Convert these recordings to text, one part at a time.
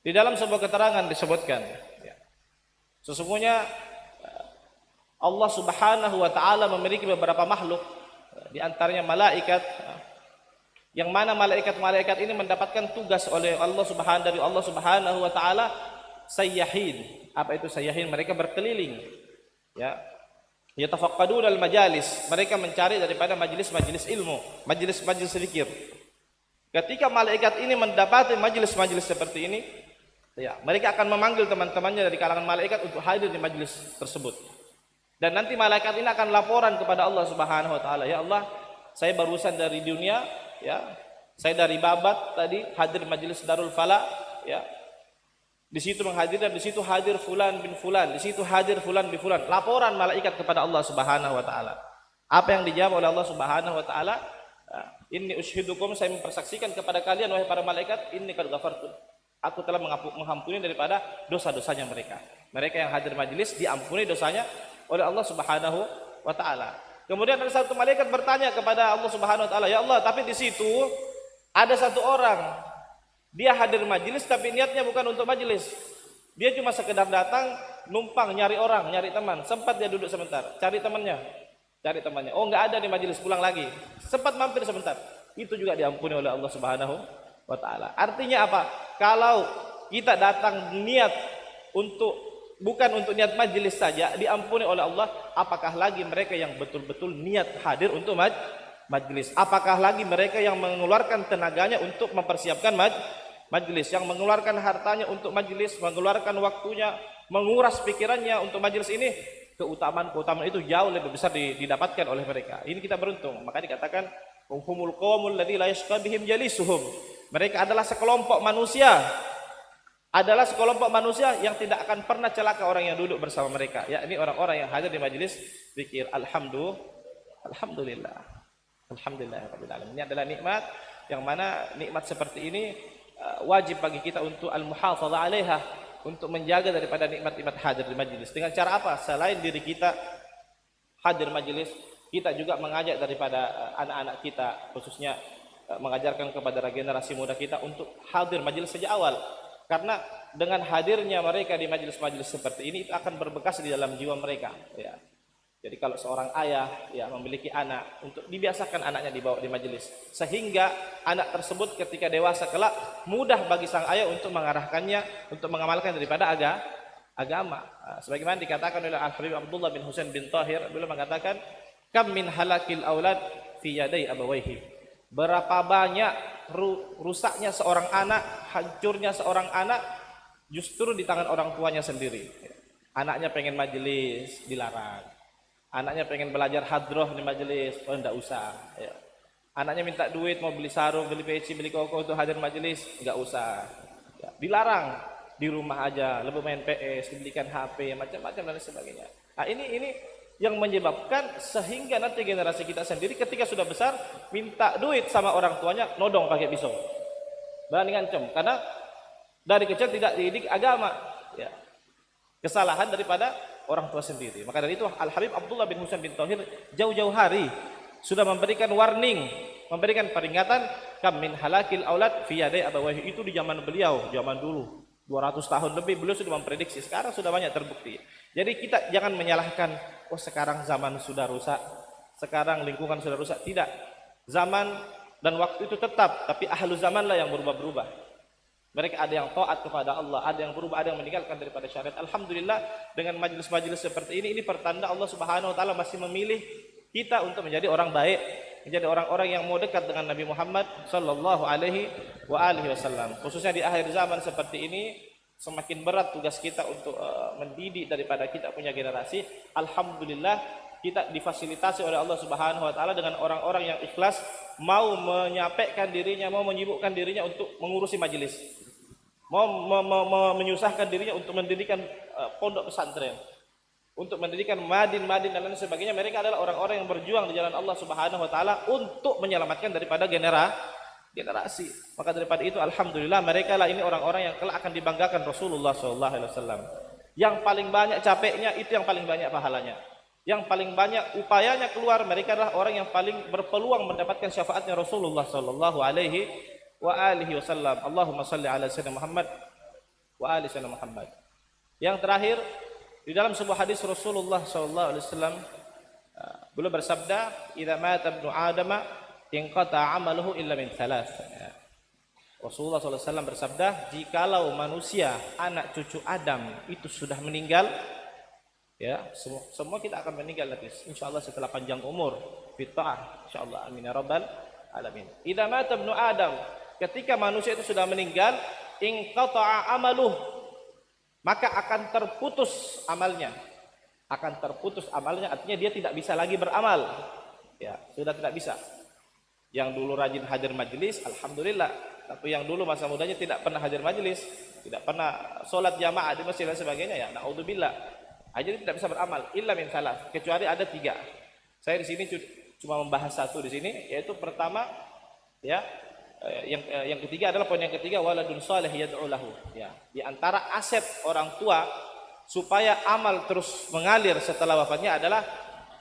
Di dalam sebuah keterangan disebutkan, ya, sesungguhnya Allah Subhanahu wa taala memiliki beberapa makhluk, di antaranya malaikat, yang mana malaikat-malaikat ini mendapatkan tugas oleh dari Allah Subhanahu wa taala sayyahin. Apa itu sayyahin? Mereka berkeliling, ya. Yatafaqqaduna al-majalis, mereka mencari daripada majelis-majelis ilmu, majelis-majelis zikir. Ketika malaikat ini mendapati majelis-majelis seperti ini, ya, mereka akan memanggil teman-temannya dari kalangan malaikat untuk hadir di majelis tersebut. Dan nanti malaikat ini akan laporan kepada Allah Subhanahu wa taala, "Ya Allah, saya barusan dari dunia, ya. Saya dari Babat tadi hadir majelis Darul Falah, ya. Di situ menghadir dan di situ hadir fulan bin fulan, di situ hadir fulan bin fulan." Laporan malaikat kepada Allah Subhanahu wa taala. Apa yang dijawab oleh Allah Subhanahu wa taala? "Inni ushidukum," saya mempersaksikan kepada kalian wahai para malaikat, "inni qad ghafartu." Aku telah mengampuni daripada dosa-dosanya mereka. Mereka yang hadir majelis diampuni dosanya oleh Allah Subhanahu wa taala. Kemudian ada satu malaikat bertanya kepada Allah Subhanahu wa taala, "Ya Allah, tapi di situ ada satu orang, dia hadir majelis tapi niatnya bukan untuk majelis. Dia cuma sekedar datang numpang nyari orang, nyari teman. Sempat dia duduk sebentar, cari temannya. Oh, enggak ada di majelis, pulang lagi. Sempat mampir sebentar." Itu juga diampuni oleh Allah Subhanahu wa taala. Artinya apa? Kalau kita datang niat bukan untuk niat majelis saja diampuni oleh Allah, apakah lagi mereka yang betul-betul niat hadir untuk majelis? Apakah lagi mereka yang mengeluarkan tenaganya untuk mempersiapkan majelis, yang mengeluarkan hartanya untuk majelis, mengeluarkan waktunya, menguras pikirannya untuk majelis ini? Keutamaan itu jauh lebih besar didapatkan oleh mereka. Ini kita beruntung. Maka dikatakan humul qaumul ladzi la yashqa bihim jalisuhum. Mereka adalah sekelompok manusia yang tidak akan pernah celaka orang yang duduk bersama mereka. Ya, ini orang-orang yang hadir di majelis zikir. Alhamdulillah. Rabbil alamin. Ini adalah nikmat yang mana nikmat seperti ini wajib bagi kita untuk al-muhafadzah 'alaiha, untuk menjaga daripada nikmat-nikmat hadir di majelis. Dengan cara apa? Selain diri kita hadir majelis, kita juga mengajak daripada anak-anak kita, khususnya mengajarkan kepada generasi muda kita untuk hadir majelis sejak awal. Karena dengan hadirnya mereka di majelis-majelis seperti ini, itu akan berbekas di dalam jiwa mereka, ya. Jadi kalau seorang ayah, ya, memiliki anak, untuk dibiasakan anaknya dibawa di majelis, sehingga anak tersebut ketika dewasa kelak mudah bagi sang ayah untuk mengarahkannya untuk mengamalkan daripada agama. Sebagaimana dikatakan oleh Al-Habib Abdullah bin Husain bin Tahir, beliau mengatakan, "Kam min halakil aulad fi yaday abawayhi." Berapa banyak rusaknya seorang anak, hancurnya seorang anak justru di tangan orang tuanya sendiri. Anaknya pengen majelis, dilarang. Anaknya pengen belajar hadroh di majelis, oh enggak usah, ya. Anaknya minta duit, mau beli sarung, beli peci, beli koko untuk hadir majelis, enggak usah, ya. Dilarang, di rumah aja, lebih main PS, dibelikan HP, macam-macam dan sebagainya. Nah, ini yang menyebabkan sehingga nanti generasi kita sendiri ketika sudah besar minta duit sama orang tuanya, nodong pakai pisau, berani ngancem, karena dari kecil tidak dididik agama, ya. Kesalahan daripada orang tua sendiri. Maka dari itu Al-Habib Abdullah bin Husain bin Tahir jauh-jauh hari sudah memberikan warning, memberikan peringatan, kam min halakil aulad fi yaday abawayhi. Itu di zaman beliau, zaman dulu 200 tahun lebih beliau sudah memprediksi. Sekarang sudah banyak terbukti. Jadi kita jangan menyalahkan, oh sekarang zaman sudah rusak, sekarang lingkungan sudah rusak. Tidak. Zaman dan waktu itu tetap, tapi ahlu zamanlah yang berubah-berubah. Mereka ada yang taat kepada Allah, ada yang berubah, ada yang meninggalkan daripada syariat. Alhamdulillah dengan majelis-majelis seperti ini pertanda Allah Subhanahu wa taala masih memilih kita untuk menjadi orang baik, menjadi orang-orang yang mau dekat dengan Nabi Muhammad sallallahu alaihi wasallam. Khususnya di akhir zaman seperti ini, semakin berat tugas kita untuk mendidik daripada kita punya generasi. Alhamdulillah kita difasilitasi oleh Allah Subhanahu wa taala dengan orang-orang yang ikhlas, mau menyapekkan dirinya, mau menyibukkan dirinya untuk mengurusi majelis, mau menyusahkan dirinya untuk mendirikan pondok pesantren, untuk mendirikan madin dan lain sebagainya. Mereka adalah orang-orang yang berjuang di jalan Allah Subhanahu wa taala untuk menyelamatkan daripada generasi. Maka daripada itu alhamdulillah mereka lah ini orang-orang yang kelak akan dibanggakan Rasulullah sallallahu alaihi wasallam. Yang paling banyak capeknya itu yang paling banyak pahalanya. Yang paling banyak upayanya keluar, mereka adalah orang yang paling berpeluang mendapatkan syafaatnya Rasulullah sallallahu alaihi wasallam. Allahumma salli ala sayyidina Muhammad wa ali sayyidina Muhammad. Yang terakhir, di dalam sebuah hadis Rasulullah SAW, beliau bersabda, "Idza mata ibnu Adam, inqata 'amaluhu illa min thalath." Rasulullah SAW bersabda, jikalau manusia, anak cucu Adam itu sudah meninggal, ya, semua kita akan meninggal nanti, insyaallah setelah panjang umur, fitah, insyaallah, amin ya rabbal alamin. Idza mata ibnu Adam, ketika manusia itu sudah meninggal, inqata'a amaluh, maka akan terputus amalnya. Akan terputus amalnya, artinya dia tidak bisa lagi beramal. Ya, sudah tidak bisa. Yang dulu rajin hadir majelis, alhamdulillah. Tapi yang dulu masa mudanya tidak pernah hadir majelis, tidak pernah sholat jamaah di masjid dan sebagainya, ya, naudzubillah. Jadi tidak bisa beramal illa min salah, kecuali ada 3. Saya di sini cuma membahas 1 di sini, yaitu pertama, ya, yang ketiga adalah poin yang ketiga, waladun salih yad'u lahu. Ya, di antara aset orang tua supaya amal terus mengalir setelah wafatnya adalah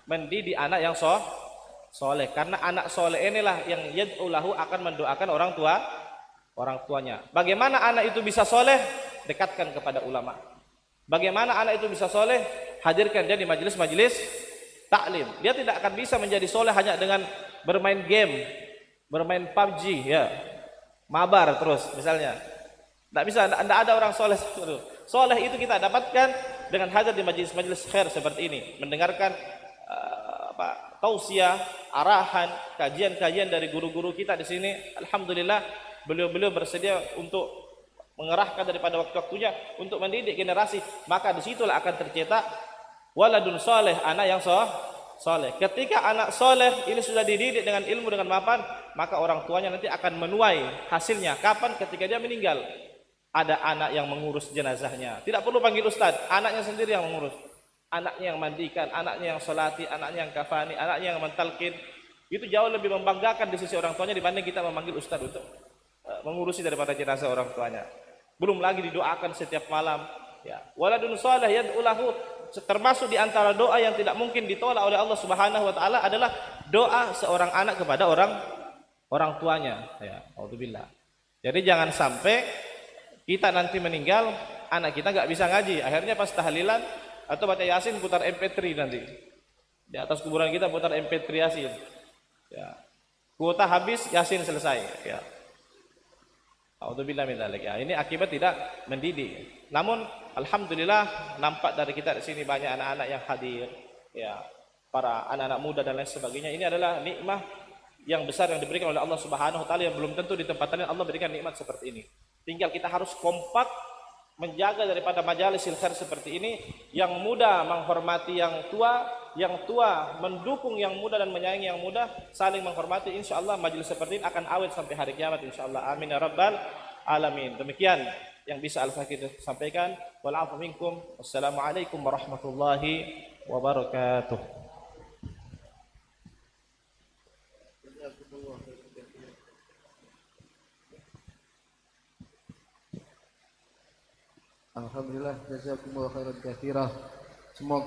mendidik anak yang soleh. Karena anak soleh inilah yang yad'u lahu, akan mendoakan orang tuanya. Bagaimana anak itu bisa soleh? Dekatkan kepada ulama. Bagaimana anak itu bisa soleh? Hadirkan dia di majelis-majelis taklim. Dia tidak akan bisa menjadi soleh hanya dengan bermain game, bermain PUBG, ya, mabar terus misalnya. Tidak bisa, tidak ada orang soleh. Soleh itu kita dapatkan dengan hadir di majelis-majelis khair seperti ini, mendengarkan tausiah, arahan, kajian-kajian dari guru-guru kita di sini. Alhamdulillah, beliau-beliau bersedia untuk mengerahkan daripada waktu-waktunya untuk mendidik generasi. Maka disitulah akan tercetak waladun soleh, anak yang soleh. Ketika anak soleh ini sudah dididik dengan ilmu, dengan mapan, maka orang tuanya nanti akan menuai hasilnya. Kapan? Ketika dia meninggal. Ada anak yang mengurus jenazahnya, tidak perlu panggil ustaz, anaknya sendiri yang mengurus. Anaknya yang mandikan, anaknya yang sholati, anaknya yang kafani, anaknya yang mentalkin. Itu jauh lebih membanggakan di sisi orang tuanya dibanding kita memanggil ustaz untuk mengurusi daripada jenazah orang tuanya. Belum lagi didoakan setiap malam, ya. Waladun shalih yad'u lahu, termasuk di antara doa yang tidak mungkin ditolak oleh Allah Subhanahu wa taala adalah doa seorang anak kepada orang tuanya, ya. Alhamdulillah. Jadi jangan sampai kita nanti meninggal, anak kita nggak bisa ngaji, akhirnya pas tahlilan atau baca yasin putar MP3 nanti di atas kuburan kita, putar MP3 yasin, ya. Kuota habis, yasin selesai, ya. Alhamdulillah min dzalik, ya. Ini akibat tidak mendidik. Namun alhamdulillah nampak dari kita di sini banyak anak-anak yang hadir, ya, para anak-anak muda dan lain sebagainya. Ini adalah nikmat yang besar yang diberikan oleh Allah Subhanahu wa taala, yang belum tentu di tempat lain Allah berikan nikmat seperti ini. Tinggal kita harus kompak menjaga daripada majalis khair seperti ini. Yang muda menghormati yang tua mendukung yang muda dan menyayangi yang muda, saling menghormati. Insyaallah majelis seperti ini akan awet sampai hari kiamat insyaallah. Amin ya rabbal alamin. Demikian yang bisa Al-Fakir sampaikan. Wal 'afwu minkum. Wassalamualaikum warahmatullahi wabarakatuh. Alhamdulillah, jazakumullah khairan katsira. Semoga